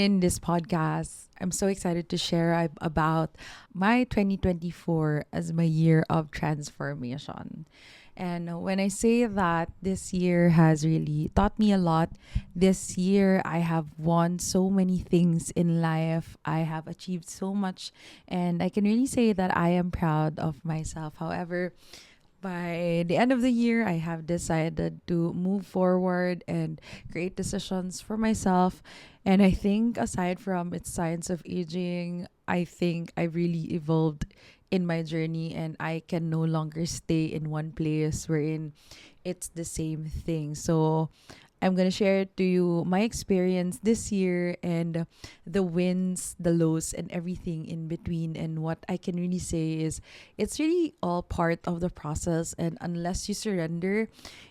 In this podcast, I'm so excited to share about my 2024 as my year of transformation. And when I say that this year has really taught me a lot, this year I have won so many things in life. I have achieved so much, and I can really say that I am proud of myself. However, by the end of the year, I have decided to move forward and create decisions for myself. And I think, aside from its signs of aging, I think I really evolved in my journey, and I can no longer stay in one place wherein it's the same thing. So I'm going to share to you my experience this year and the wins, the lows, and everything in between. And what I can really say is it's really all part of the process. And unless you surrender,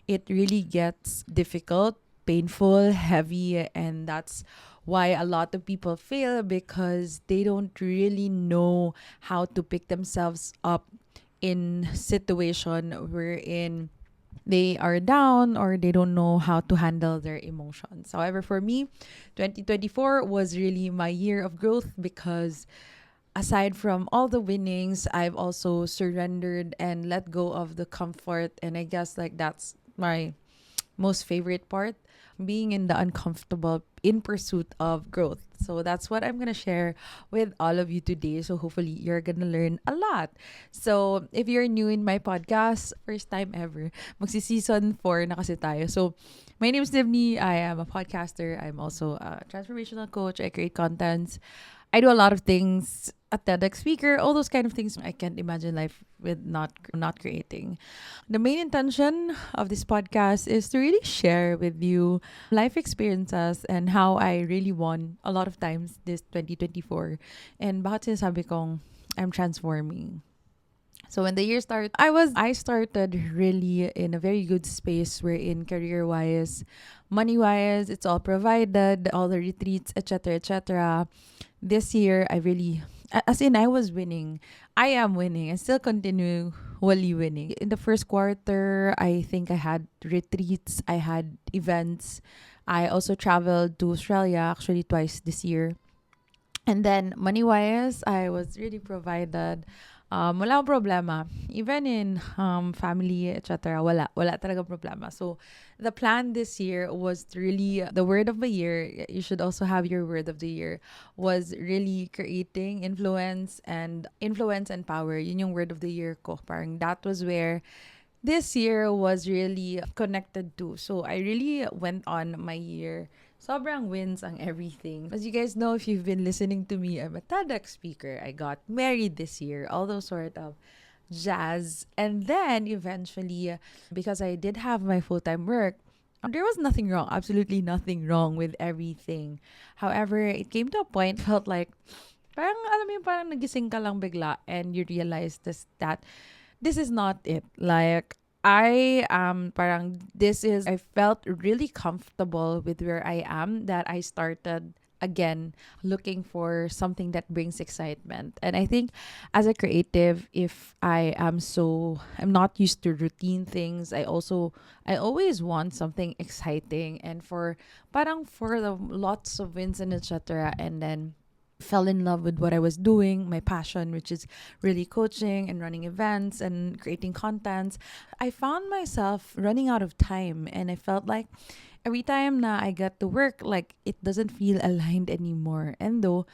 it really gets difficult, painful, heavy. And that's why a lot of people fail because they don't really know how to pick themselves up in situation wherein they are down or they don't know how to handle their emotions. However, for me, 2024 was really my year of growth because aside from all the winnings, I've also surrendered and let go of the comfort. And I guess like that's my most favorite part, being in the uncomfortable in pursuit of growth. So that's what I'm going to share with all of you today. So hopefully you're going to learn a lot. So if you're new in my podcast, first time ever, magsi-season 4 na kasi tayo. So my name is Divni. I am a podcaster. I'm also a transformational coach. I create contents. I do a lot of things, a TEDx speaker, all those kind of things. I can't imagine life with not creating. The main intention of this podcast is to really share with you life experiences and how I really won a lot of times this 2024. And bakit sinasabi kong I'm transforming. So when the year started, I started really in a very good space wherein career wise, money wise, it's all provided, all the retreats, etc. etc. This year I really as in I was winning. I am winning and still continually winning. In the first quarter, I think I had retreats, I had events. I also traveled to Australia actually twice this year. And then money wise, I was really provided. Wala akong problema. Even in family, etc. Wala talaga problema. So, the plan this year was really the word of the year. You should also have your word of the year. Was really creating influence and power. Yun yung word of the year ko. Parang that was where this year was really connected to. So I really went on my year. Sobrang wins ang everything. As you guys know, if you've been listening to me, I'm a TEDx speaker. I got married this year. All those sort of jazz. And then eventually, because I did have my full-time work, there was nothing wrong. Absolutely nothing wrong with everything. However, it came to a point, felt like, parang alam mo yung parang nagising ka lang bigla and you realize that this is not it. Like, I felt really comfortable with where I am that I started again looking for something that brings excitement. And I think as a creative, if I'm not used to routine things, I always want something exciting and for the lots of wins and etc. And then fell in love with what I was doing, my passion, which is really coaching and running events and creating contents. I found myself running out of time, and I felt like every time na I get to work, like it doesn't feel aligned anymore. And though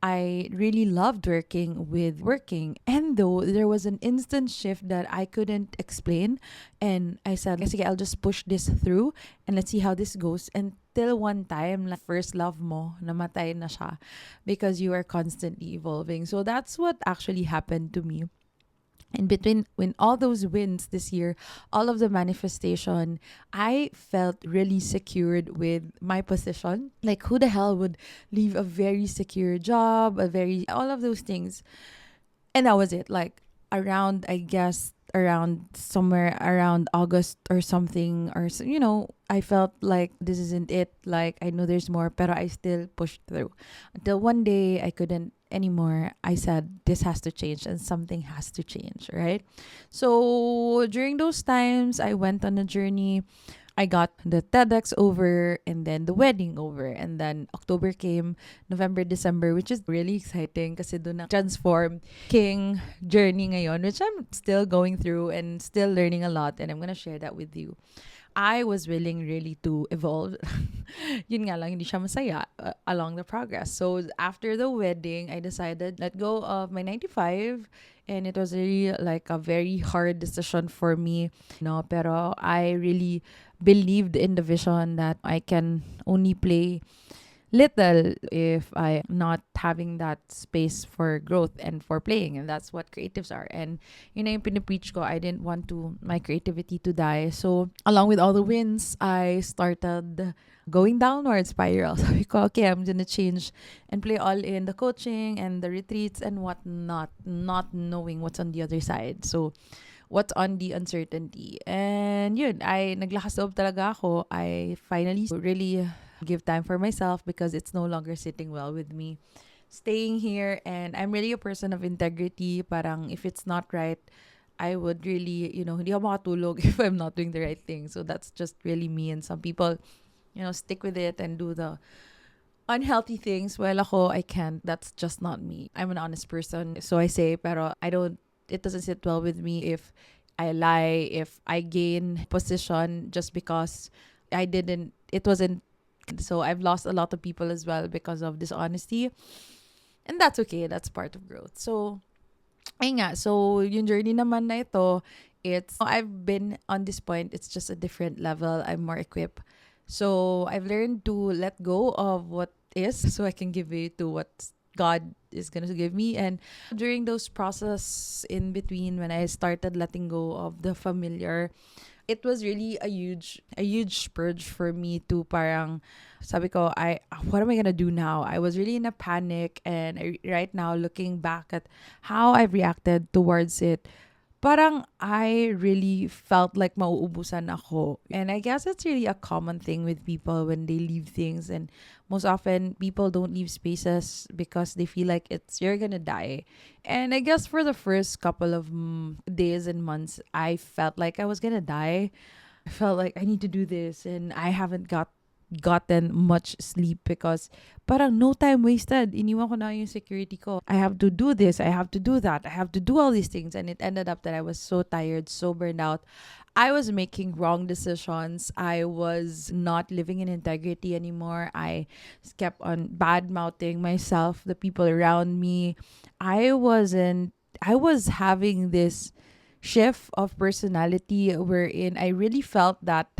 I really loved working. And though there was an instant shift that I couldn't explain, and I said, sige, I'll just push this through and let's see how this goes. Until one time, like first love mo, namatay na siya because you are constantly evolving. So that's what actually happened to me. In between, when all those wins this year, all of the manifestation, I felt really secured with my position. Like, who the hell would leave a very secure job, all of those things. And that was it. Like, I guess, around somewhere around August or something, I felt like this isn't it. Like, I know there's more, but I still pushed through. Until one day, I couldn't anymore. I said, this has to change and something has to change, right? So during those times, I went on a journey I got the TEDx over and then the wedding over. And then October came, November, December, which is really exciting kasi doon na transform king journey ngayon, which I'm still going through and still learning a lot. And I'm gonna share that with you. I was willing really to evolve. Yun nga lang, hindi siya masaya along the progress. So after the wedding, I decided let go of my 95, and it was really like a very hard decision for me. No, pero I really believed in the vision that I can only play little if I not having that space for growth and for playing, and that's what creatives are. And yun na yung pinipreach ko. I didn't want to my creativity to die. So along with all the wins, I started going downward spiral. Sabi ko, okay, I'm gonna change and play all in the coaching and the retreats and whatnot, not knowing what's on the other side. So what's on the uncertainty. And yun, I naglakas loob talaga ako. I finally really give time for myself because it's no longer sitting well with me staying here. And I'm really a person of integrity. Parang if it's not right, I would really, hindi ako makatulog if I'm not doing the right thing. So that's just really me. And some people, stick with it and do the unhealthy things. Well, ako, I can't. That's just not me. I'm an honest person. So I say, pero it doesn't sit well with me if I lie, if I gain position just because it wasn't. So I've lost a lot of people as well because of dishonesty. And that's okay. That's part of growth. So, ayun nga. So, yung journey naman na ito, I've been on this point. It's just a different level. I'm more equipped. So, I've learned to let go of what is so I can give it to what God is going to give me. And during those process in between when I started letting go of the familiar, it was really a huge purge for me to parang sabi ko, what am I gonna do now? I was really in a panic, and right now looking back at how I've reacted towards it, parang I really felt like mauubusan ako. And I guess it's really a common thing with people when they leave things. And most often, people don't leave spaces because they feel like you're gonna die. And I guess for the first couple of days and months, I felt like I was gonna die. I felt like I need to do this, and I haven't gotten much sleep because parang no time wasted. Iniwan ko na yung security ko. I have to do this. I have to do that. I have to do all these things. And it ended up that I was so tired, so burned out. I was making wrong decisions. I was not living in integrity anymore. I kept on bad mouthing myself, the people around me. I was having this shift of personality wherein I really felt that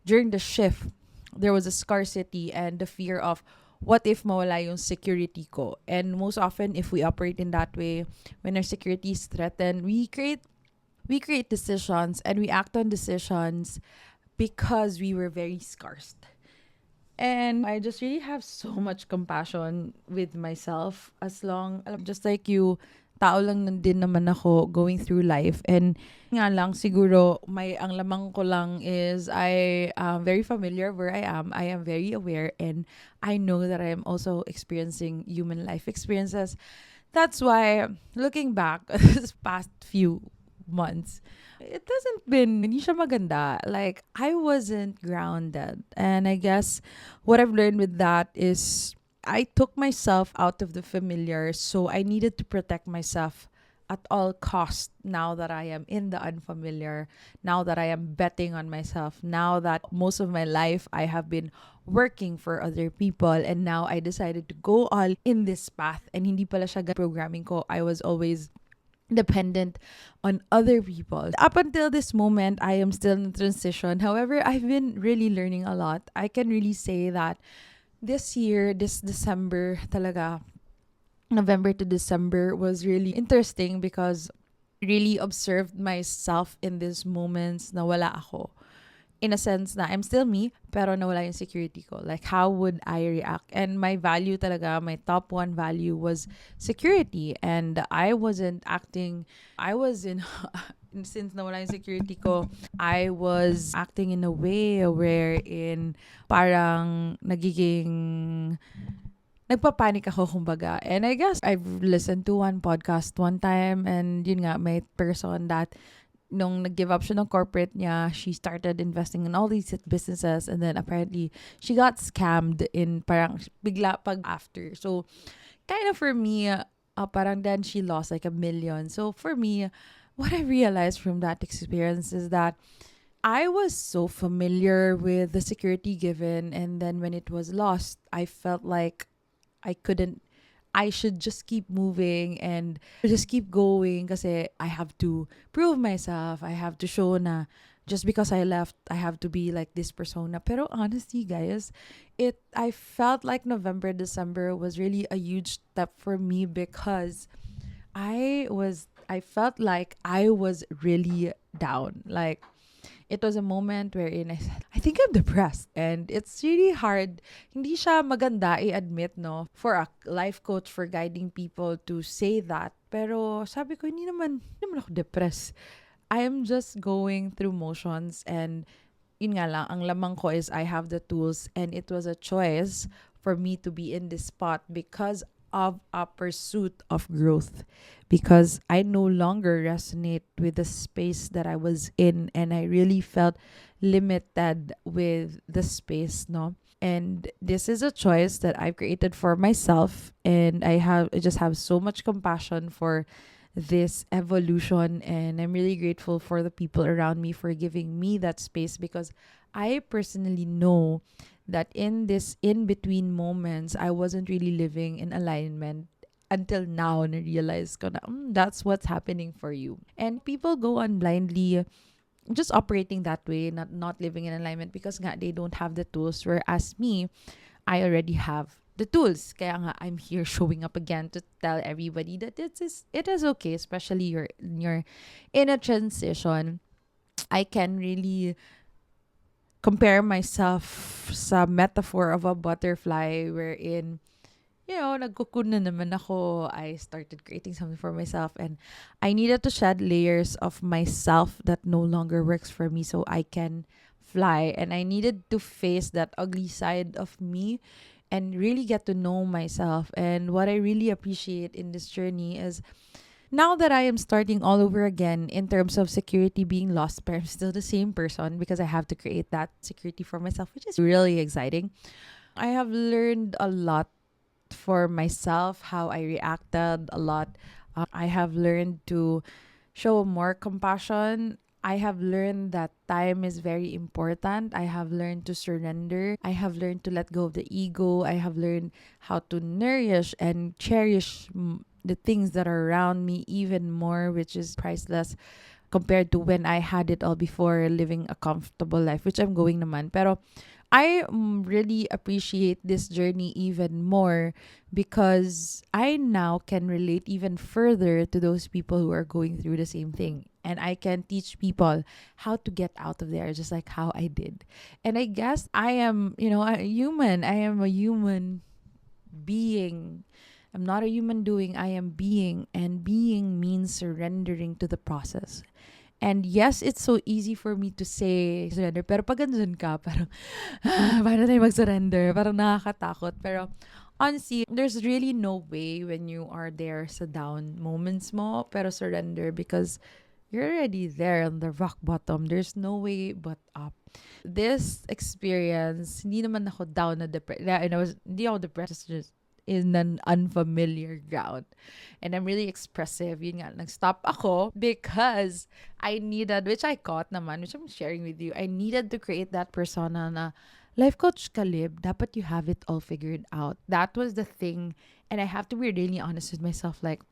during the shift, there was a scarcity and the fear of what if mawala yung security ko. And most often, if we operate in that way, when our security is threatened, we create decisions and we act on decisions because we were very scarce. And I just really have so much compassion with myself just like you, tao lang din naman ako going through life. And nga lang siguro ang lamang ko lang is I am very familiar where I am. I am very aware, and I know that I am also experiencing human life experiences. That's why looking back this past few months, hindi siya maganda. Like, I wasn't grounded. And I guess what I've learned with that is I took myself out of the familiar, so I needed to protect myself at all cost now that I am in the unfamiliar, now that I am betting on myself, now that most of my life I have been working for other people, and now I decided to go all in this path. And hindi pala siya programming ko. I was always dependent on other people. Up until this moment, I am still in transition. However, I've been really learning a lot. I can really say that this year, this December talaga, November to December was really interesting because I really observed myself in these moments na wala ako. In a sense na I'm still me, pero nawala yung security ko. Like, how would I react? And my value talaga, my top one value was security. And I wasn't acting, since nawala yung security ko, I was acting in a way wherein parang nagpapanik ako kumbaga. And I guess I've listened to one podcast one time, and yun nga, may person that nung nag-give up siya ng corporate niya, she started investing in all these businesses, and then apparently she got scammed in parang bigla pag after. So kind of for me, parang then she lost like 1 million. So for me, what I realized from that experience is that I was so familiar with the security given, and then when it was lost, I felt like I couldn't. I should just keep moving and just keep going kasi I have to prove myself. I have to show na just because I left, I have to be like this persona. Pero honestly, guys, I felt like November, December was really a huge step for me because I felt like I was really down. Like it was a moment wherein I said, I think I'm depressed. And it's really hard. Hindi siya maganda i-admit, no? For a life coach, for guiding people to say that. Pero sabi ko, hindi naman ako depressed. I am just going through motions, and yun nga lang, ang lamang ko is I have the tools, and it was a choice for me to be in this spot because of a pursuit of growth, because I no longer resonate with the space that I was in, and I really felt limited with the space, no? And this is a choice that I've created for myself, and I just have so much compassion for this evolution, and I'm really grateful for the people around me for giving me that space, because I personally know that in this in between moments I wasn't really living in alignment until now, and I realized ko na, that's what's happening for you. And people go on blindly just operating that way, not living in alignment, because nga they don't have the tools, whereas me, I already have the tools. Kaya nga I'm here showing up again to tell everybody that it is okay, especially you're in a transition. I can really compare myself sa metaphor of a butterfly, wherein nagkukun na naman ako. I started creating something for myself, and I needed to shed layers of myself that no longer works for me so I can fly. And I needed to face that ugly side of me and really get to know myself. And what I really appreciate in this journey is now that I am starting all over again in terms of security being lost, but I'm still the same person because I have to create that security for myself, which is really exciting. I have learned a lot for myself, how I reacted a lot. I have learned to show more compassion. I have learned that time is very important. I have learned to surrender. I have learned to let go of the ego. I have learned how to nourish and cherish the things that are around me even more, which is priceless compared to when I had it all before, living a comfortable life, which I'm going naman. Pero I really appreciate this journey even more because I now can relate even further to those people who are going through the same thing. And I can teach people how to get out of there, just like how I did. And I guess I am, a human. I am a human being. I'm not a human doing. I am being. And being means surrendering to the process. And yes, it's so easy for me to say surrender. Pero pag andun ka, parang, paano tayo mag-surrender? Parang nakakatakot. Pero honestly, there's really no way when you are there sa down moments mo, pero surrender, because you're already there on the rock bottom. There's no way but up. This experience, hindi naman ako down na depressed. Hindi ako depressed, just in an unfamiliar ground. And I'm really expressive. Yun nga, nag-stop ako because I needed, which I caught naman, which I'm sharing with you, I needed to create that persona na, life coach ka, Lib, dapat you have it all figured out. That was the thing. And I have to be really honest with myself. Like,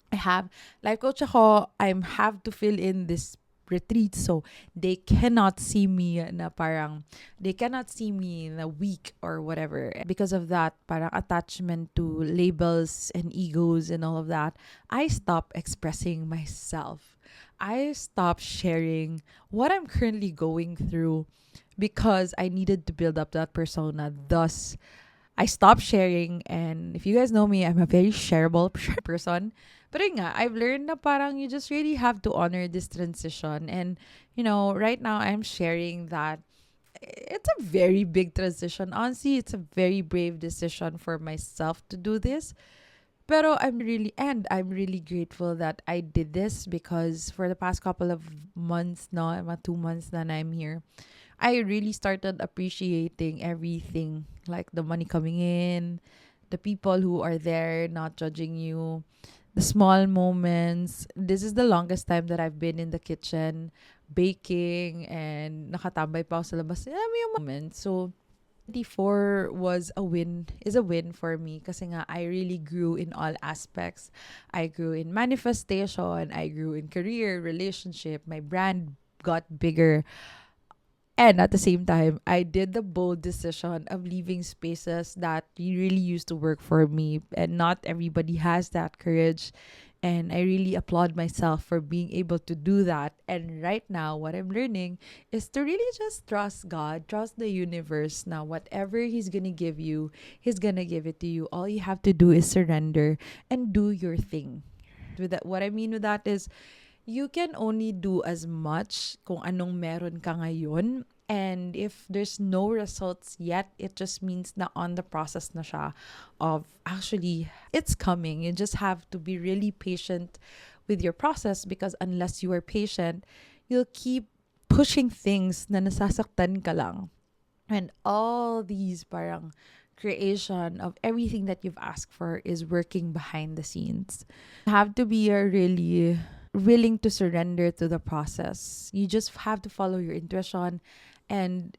I have, life coach ako, I have to fill in this retreat, so they cannot see me na parang, they cannot see me na weak or whatever. Because of that, parang attachment to labels and egos and all of that, I stopped expressing myself. I stopped sharing what I'm currently going through because I needed to build up that persona. Thus, I stopped sharing. And if you guys know me, I'm a very shareable person. But yun nga, I've learned na parang you just really have to honor this transition. And, right now I'm sharing that it's a very big transition. Honestly, it's a very brave decision for myself to do this Pero I'm really grateful that I did this, because for the past couple of months now, mga 2 months na I'm here, I really started appreciating everything, like the money coming in, the people who are there not judging you, the small moments. This is the longest time that I've been in the kitchen baking and nakatambay pa ako sa labas. Alam mo yung moment. So, 24 is a win for me, kasi nga I really grew in all aspects. I grew in manifestation, I grew in career, relationship, my brand got bigger. And at the same time, I did the bold decision of leaving spaces that really used to work for me. And not everybody has that courage. And I really applaud myself for being able to do that. And right now, what I'm learning is to really just trust God, trust the universe. Now, whatever He's going to give you, He's going to give it to you. All you have to do is surrender and do your thing. With that, what I mean with that is, you can only do as much kung anong meron ka ngayon. And if there's no results yet, it just means na on the process na siya of actually it's coming. You just have to be really patient with your process, because unless you are patient, you'll keep pushing things na nasasaktan ka lang. And all these parang creation of everything that you've asked for is working behind the scenes. You have to be a really willing to surrender to the process. You just have to follow your intuition, and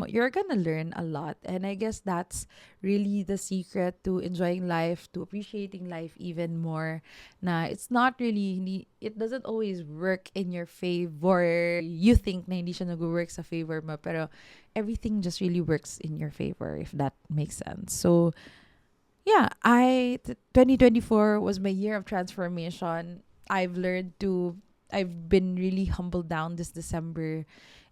you're gonna learn a lot. And I guess that's really the secret to enjoying life, to appreciating life even more. Na it's not really, it doesn't always work in your favor. You think na hindi siya nag-work sa favor mo, pero everything just really works in your favor, if that makes sense. So, yeah, 2024 was my year of transformation. I've been really humbled down this December,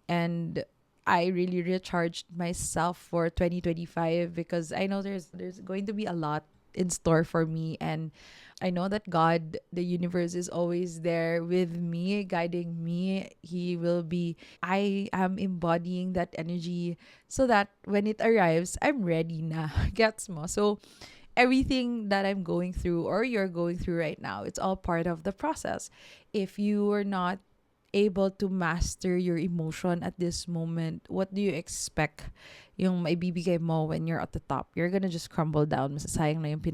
and I really recharged myself for 2025, because I know there's going to be a lot in store for me, and I know that God, the universe, is always there with me, guiding me. I am embodying that energy, so that when it arrives, I'm ready na. Gets mo? So, everything that I'm going through or you're going through right now, it's all part of the process. If you are not able to master your emotion at this moment, what do you expect yung maibibigay mo when you're at the top? You're gonna just crumble down. Masasayang na yung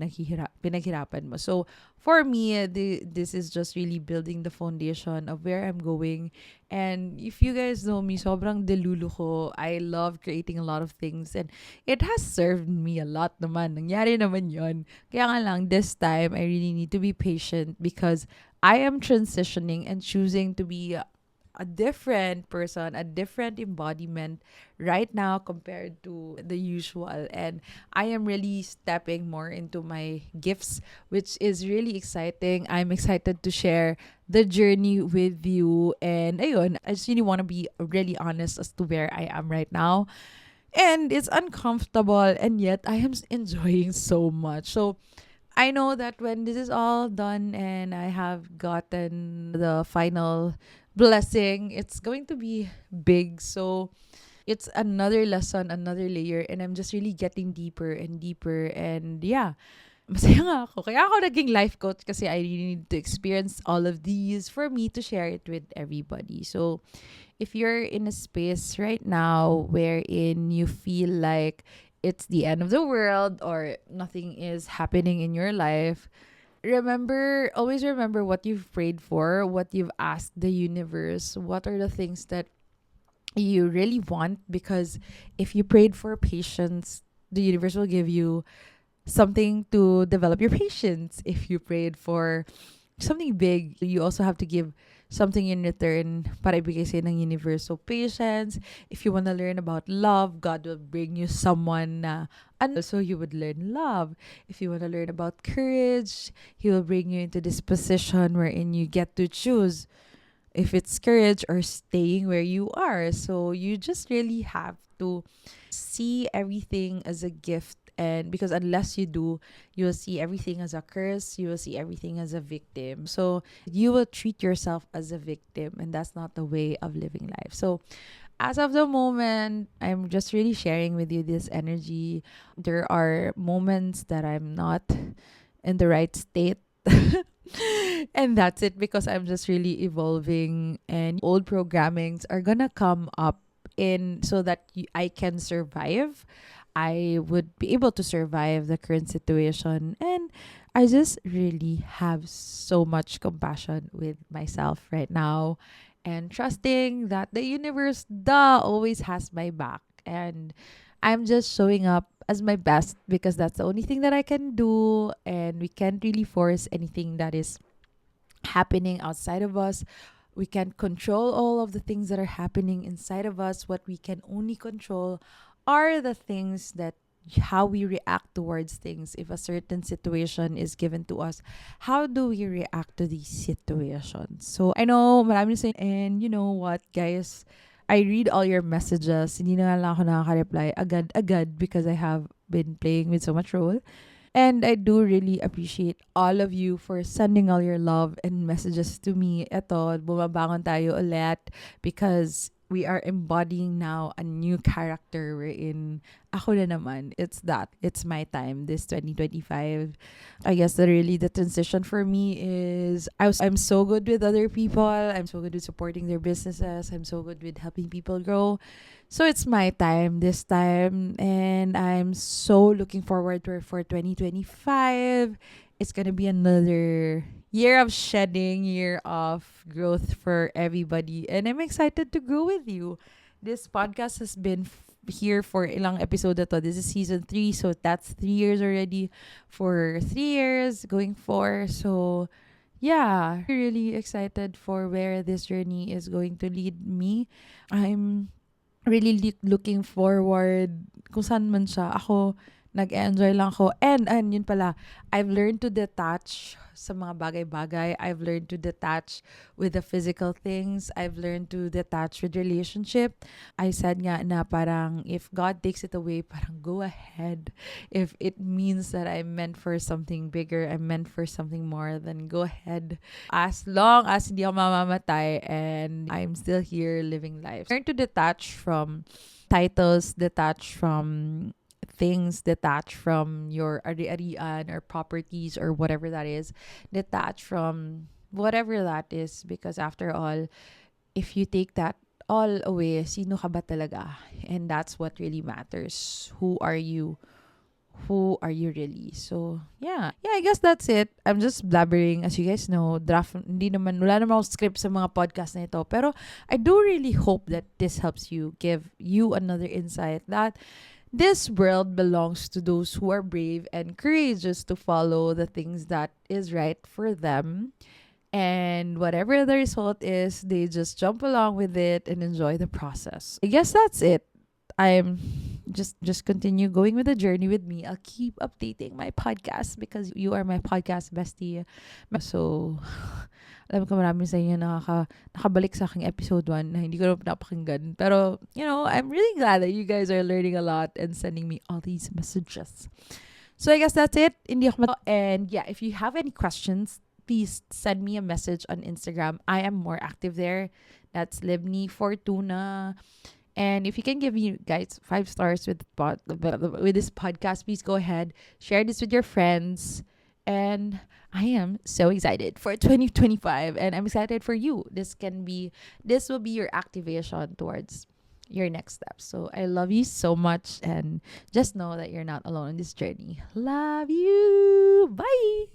pinaghirapan mo. So, for me, this is just really building the foundation of where I'm going. And if you guys know me, sobrang delulu ko. I love creating a lot of things. And it has served me a lot naman. Nangyari naman yon. Kaya nga lang, this time, I really need to be patient, because I am transitioning and choosing to be a different person, a different embodiment right now compared to the usual. And I am really stepping more into my gifts, which is really exciting. I'm excited to share the journey with you. And ayun, I just really want to be really honest as to where I am right now. And it's uncomfortable, and yet I am enjoying so much. So, I know that when this is all done and I have gotten the final blessing, it's going to be big. So it's another lesson, another layer, and I'm just really getting deeper and deeper. And yeah, masaya nga ako. Kaya ako naging life coach, kasi I really need to experience all of these for me to share it with everybody. So if you're in a space right now wherein you feel like it's the end of the world or nothing is happening in your life, always remember what you've prayed for, what you've asked the universe, what are the things that you really want. Because if you prayed for patience, the universe will give you something to develop your patience. If you prayed for something big, you also have to give something in return para ibigay sa'yo ng universe. So, patience. If you want to learn about love, God will bring you someone na so you would learn love. If you want to learn about courage, He will bring you into this position wherein you get to choose if it's courage or staying where you are. So, you just really have to see everything as a gift. And because unless you do, you will see everything as a curse. You will see everything as a victim. So you will treat yourself as a victim, and that's not the way of living life. So as of the moment, I'm just really sharing with you this energy. There are moments that I'm not in the right state. And that's it, because I'm just really evolving, and old programmings are gonna come up in so that I can survive. I would be able to survive the current situation, and I just really have so much compassion with myself right now, and trusting that the universe always has my back, and I'm just showing up as my best, because that's the only thing that I can do, and we can't really force anything that is happening outside of us. We can't control all of the things that are happening inside of us. What we can only control are the things that how we react towards things. If a certain situation is given to us, how do we react to these situations? So I know marami saying, and you know what, guys, I read all your messages. Hindi na lang ako nakaka-reply agad-agad, because I have been playing with so much role. And I do really appreciate all of you for sending all your love and messages to me. Eto, bumabangon tayo ulit, because we are embodying now a new character wherein ako na naman. It's that. It's my time this 2025. I guess the transition for me is I'm so good with other people. I'm so good with supporting their businesses. I'm so good with helping people grow. So it's my time this time, and I'm so looking forward to for 2025. It's going to be another year of shedding, year of growth for everybody, and I'm excited to grow with you. This podcast has been here for ilang episode na to. This is season 3, so that's 3 years already. For 3 years going for. So yeah, really excited for where this journey is going to lead me. I'm really looking forward kung saan man siya. Ako, nag-enjoy lang ako. And yun pala, I've learned to detach sa mga bagay-bagay. I've learned to detach with the physical things. I've learned to detach with relationship. I said nga na parang if God takes it away, parang go ahead. If it means that I'm meant for something bigger, I'm meant for something more, then go ahead. As long as hindi ako mamamatay and I'm still here living life. Learn to detach from titles, detach from things, detach from your ari-arian or properties or whatever that is. Detach from whatever that is, because after all, if you take that all away, sino ka ba talaga? And that's what really matters. Who are you? Who are you really? So, yeah. Yeah, I guess that's it. I'm just blabbering. As you guys know, draft, hindi naman, wala naman akong script sa mga podcast na ito. Pero I do really hope that this helps you, give you another insight that this world belongs to those who are brave and courageous to follow the things that is right for them. And whatever the result is, they just jump along with it and enjoy the process. I guess that's it. I'm just continue going with the journey with me. I'll keep updating my podcast because you are my podcast bestie. So, alam ko marami sa inyo nakabalik sa aking episode 1 na hindi ko na napakinggan. Pero, you know, I'm really glad that you guys are learning a lot and sending me all these messages. So, I guess that's it. And yeah, if you have any questions, please send me a message on Instagram. I am more active there. That's Libni Fortuna. And if you can give me guys 5 stars with this podcast, please go ahead, share this with your friends. And I am so excited for 2025, and I'm excited for you. This will be your activation towards your next step. So I love you so much, and just know that you're not alone in this journey. Love you. Bye.